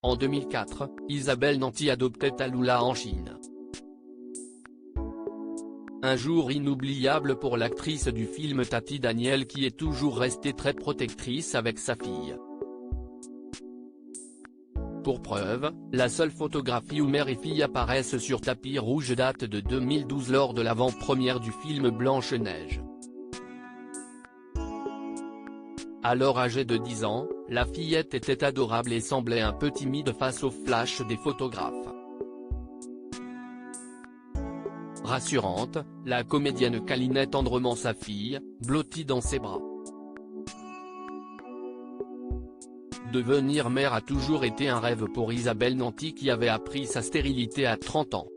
En 2004, Isabelle Nanty adoptait Tallulah en Chine. Un jour inoubliable pour l'actrice du film Tati Daniel qui est toujours restée très protectrice avec sa fille. Pour preuve, la seule photographie où mère et fille apparaissent sur tapis rouge date de 2012 lors de l'avant-première du film Blanche-Neige. Alors âgée de 10 ans, la fillette était adorable et semblait un peu timide face au flash des photographes. Rassurante, la comédienne câlinait tendrement sa fille, blottie dans ses bras. Devenir mère a toujours été un rêve pour Isabelle Nanty qui avait appris sa stérilité à 30 ans.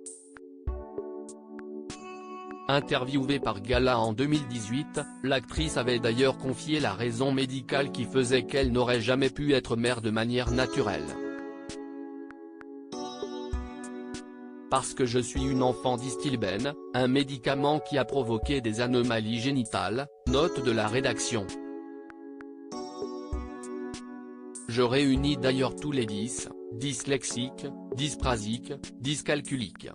Interviewée par Gala en 2018, l'actrice avait d'ailleurs confié la raison médicale qui faisait qu'elle n'aurait jamais pu être mère de manière naturelle. Parce que je suis une enfant d'Istilben, un médicament qui a provoqué des anomalies génitales, note de la rédaction. Je réunis d'ailleurs tous les 10, dyslexiques, dysprasiques, dyscalculiques.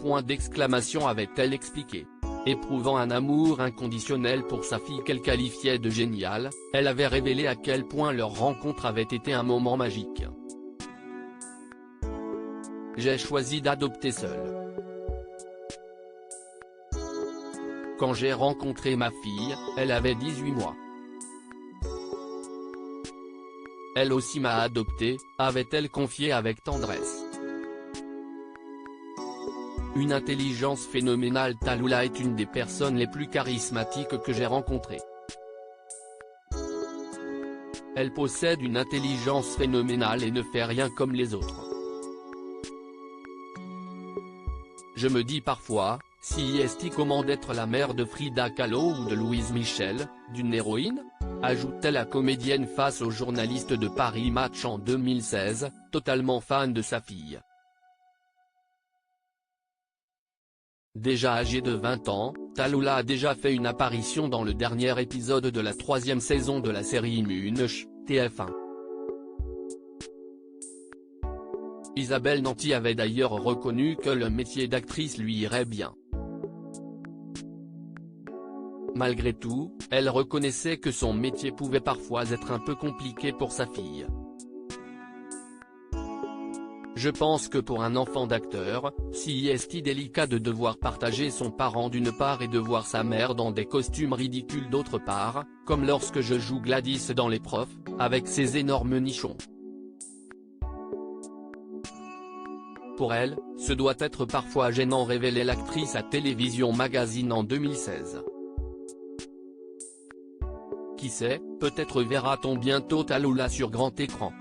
Point d'exclamation avait-elle expliqué. Éprouvant un amour inconditionnel pour sa fille qu'elle qualifiait de géniale, elle avait révélé à quel point leur rencontre avait été un moment magique. J'ai choisi d'adopter seule. Quand j'ai rencontré ma fille, elle avait 18 mois. Elle aussi m'a adopté, avait-elle confié avec tendresse. Une intelligence phénoménale. Tallulah est une des personnes les plus charismatiques que j'ai rencontrées. Elle possède une intelligence phénoménale et ne fait rien comme les autres. Je me dis parfois, si est comment d'être la mère de Frida Kahlo ou de Louise Michel, d'une héroïne, ajoute la comédienne face aux journalistes de Paris Match en 2016, totalement fan de sa fille. Déjà âgée de 20 ans, Tallulah a déjà fait une apparition dans le dernier épisode de la 3e saison de la série Immunch, TF1. Isabelle Nanty avait d'ailleurs reconnu que le métier d'actrice lui irait bien. Malgré tout, elle reconnaissait que son métier pouvait parfois être un peu compliqué pour sa fille. Je pense que pour un enfant d'acteur, si est délicat de devoir partager son parent d'une part et de voir sa mère dans des costumes ridicules d'autre part, comme lorsque je joue Gladys dans Les Profs, avec ses énormes nichons. Pour elle, ce doit être parfois gênant, révélait l'actrice à Télévision Magazine en 2016. Qui sait, peut-être verra-t-on bientôt Tallulah sur grand écran.